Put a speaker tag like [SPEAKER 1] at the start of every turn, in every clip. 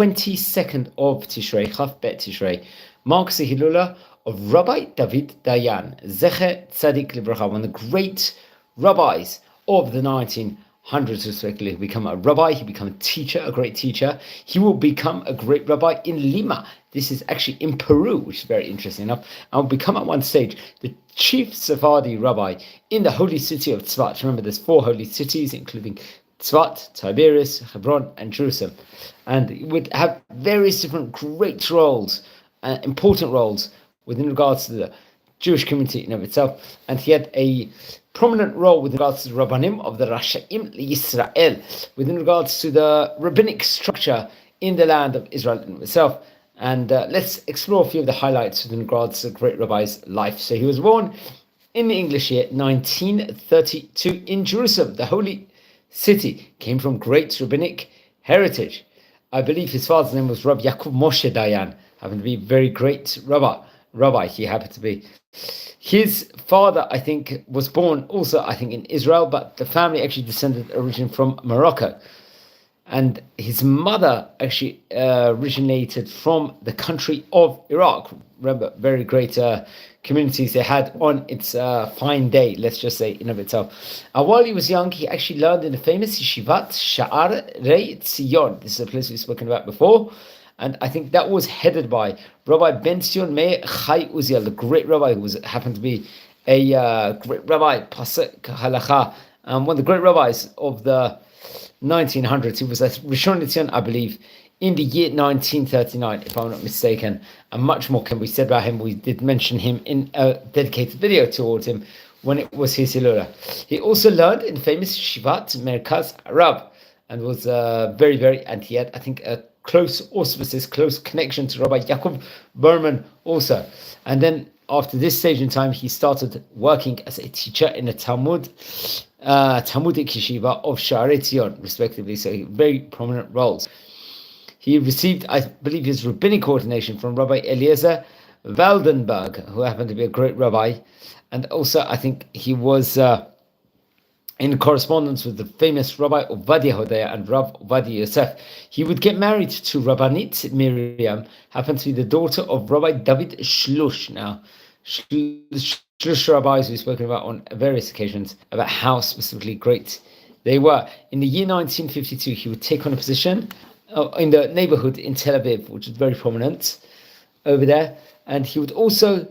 [SPEAKER 1] 22nd of Tishrei, Chaf Bet Tishrei, marks the Hilula of Rabbi David Dayan Z'tl, one of the great rabbis of the 1900s, respectively. He become a rabbi, he become a teacher, a great teacher. He will become a great rabbi in Lima. This is actually in Peru, which is very interesting enough, and will become at one stage the chief Sephardi rabbi in the holy city of Tzfat. Remember, there's 4 holy cities, including Tzfat, Tiberias, Hebron, and Jerusalem. And he would have various different great roles, important roles, within regards to the Jewish community in of itself. And he had a prominent role with regards to the Rabbanim of the Rashaim Yisrael, within regards to the rabbinic structure in the land of Israel in itself. And let's explore a few of the highlights within regards to the great rabbi's life. So he was born in the English year 1932 in Jerusalem, the holy city. Came from great rabbinic heritage. I believe his father's name was Rabbi Yaakov Moshe Dayan, happened to be a very great rabbi he happened to be. His father, I think, was born also, I think, in Israel, but the family actually descended originally from Morocco. And his mother actually originated from the country of Iraq. Remember, very great communities they had on its fine day, let's just say, in of itself. While he was young, he actually learned in the famous Yeshivat Sha'arei Tzion. This is a place we've spoken about before. And I think that was headed by Rabbi Ben Zion Meir Chai Uziel, the great rabbi who happened to be a great rabbi, Pasuk Halacha, one of the great rabbis of the 1900s. He was a Rishon LeZion, I believe, in the year 1939, if I'm not mistaken. And much more can be said about him. We did mention him in a dedicated video towards him when it was his Hilula. He also learned in the famous Shivat Merkaz Arab, and was and he had, I think, a close auspices, close connection to Rabbi Yaakov Berman also. And then after this stage in time, he started working as a teacher in a Talmudic yeshiva of Sha'arei Tzion, respectively. So very prominent roles. He received, I believe, his rabbinic ordination from Rabbi Eliezer Waldenberg, who happened to be a great rabbi. And also, I think he was in correspondence with the famous Rabbi Ovadia Hodaya and Rav Ovadia Yosef. He would get married to Rabbanit Miriam, happened to be the daughter of Rabbi David Shlush. Now, Shlush rabbis we've spoken about on various occasions, about how specifically great they were. In the year 1952, he would take on a position in the neighborhood in Tel Aviv, which is very prominent over there. And he would also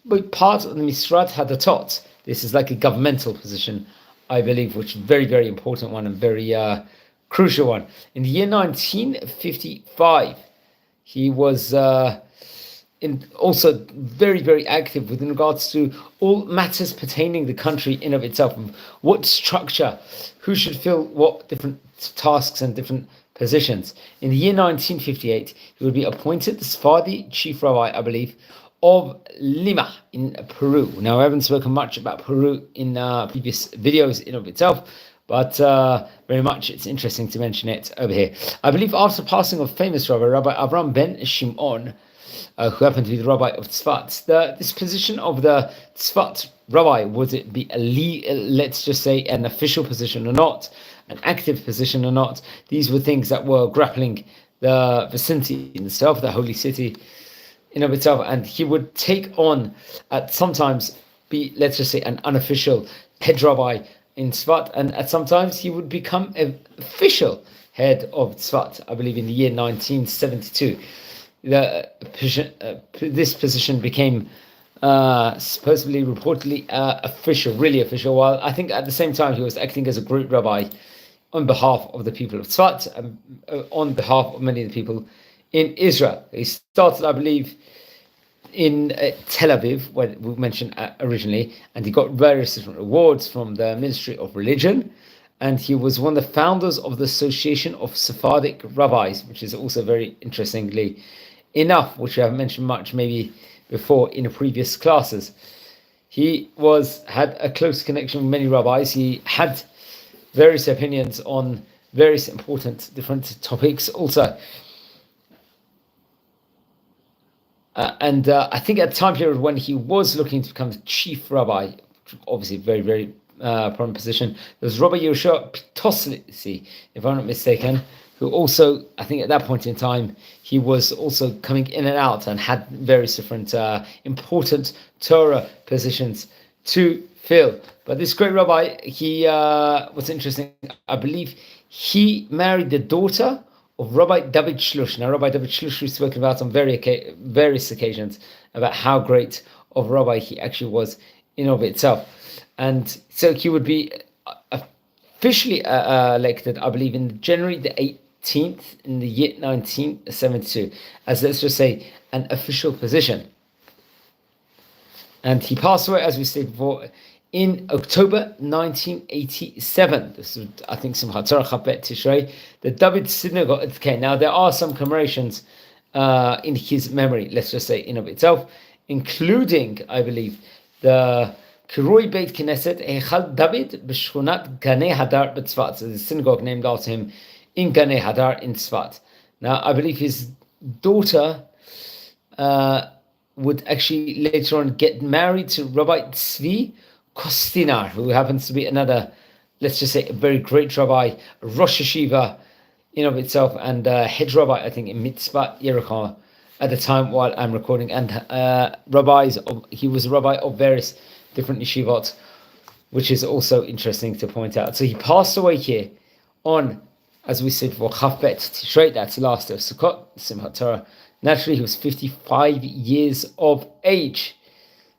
[SPEAKER 1] be part of the Misrat Hadatot. This is like a governmental position, I believe, which is a very, very important one and very crucial one. In the year 1955, he was also very, very active with regards to all matters pertaining the country in of itself. What structure, who should fill what different tasks and different positions. In the year 1958, he would be appointed the Sephardi chief rabbi, I believe, of Lima in Peru. Now, I haven't spoken much about Peru in previous videos in of itself, but very much it's interesting to mention it over here. I believe after passing of famous Rabbi Avram ben Shimon, who happened to be the rabbi of Tzfat, this position of the Tzfat rabbi, would it be let's just say an official position or not, an active position or not? These were things that were grappling the vicinity in itself, the holy city in of itself, and he would take on at sometimes be, let's just say, an unofficial head rabbi in Tzfat, and at sometimes he would become an official head of Tzfat. I believe in the year 1972, this position became supposedly, reportedly official, really official. While I think at the same time he was acting as a great rabbi on behalf of the people of Tzfat and on behalf of many of the people in Israel. He started, I believe, in Tel Aviv, where we mentioned originally, and he got various different awards from the Ministry of Religion, and he was one of the founders of the Association of Sephardic Rabbis, which is also very interestingly enough, which I have mentioned much maybe before in the previous classes. He had a close connection with many rabbis. He had various opinions on various important different topics also. And I think at the time period when he was looking to become the chief rabbi, obviously very, very prominent position, there was Rabbi Yehoshua Pitosli, if I'm not mistaken, who also, I think at that point in time, he was also coming in and out and had various different important Torah positions to fill. But this great rabbi, he what's interesting, I believe he married the daughter of Rabbi David Shlush. Now, Rabbi David Shlush we've spoken about on various occasions about how great of a rabbi he actually was in of itself. And so he would be officially elected, I believe, in January the 18th in the year 1972, as, let's just say, an official position. And he passed away, as we said before, in October 1987. This is, I think, Simchat Torah Chafet Tishrei, the David Synagogue. Okay, now there are some commemorations in his memory, let's just say, in of itself, including, I believe, the Kirui Beit Knesset Eichal David B'Shchunat Ganei Hadar B'Tzfat. So the synagogue named after him in Ganei Hadar in Tzfat. Now, I believe his daughter would actually later on get married to Rabbi Tzvi Kostinar, who happens to be another, let's just say, a very great rabbi, Rosh Yeshiva in of itself, and head rabbi, I think, in Mitzvah Yericho at the time while I'm recording, and he was a rabbi of various different yeshivot, which is also interesting to point out. So he passed away here on, as we said, for Chafet Tishrei, that's the last of Sukkot, Simchat Torah. Naturally, he was 55 years of age,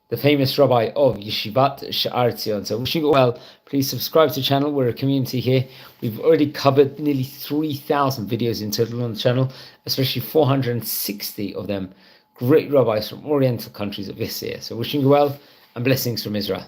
[SPEAKER 1] the famous rabbi of Yeshivat Sha'ar Tzion. So wishing you well. Please subscribe to the channel. We're a community here. We've already covered nearly 3,000 videos in total on the channel, especially 460 of them great rabbis from Oriental countries of yesteryear. So wishing you well and blessings from Israel.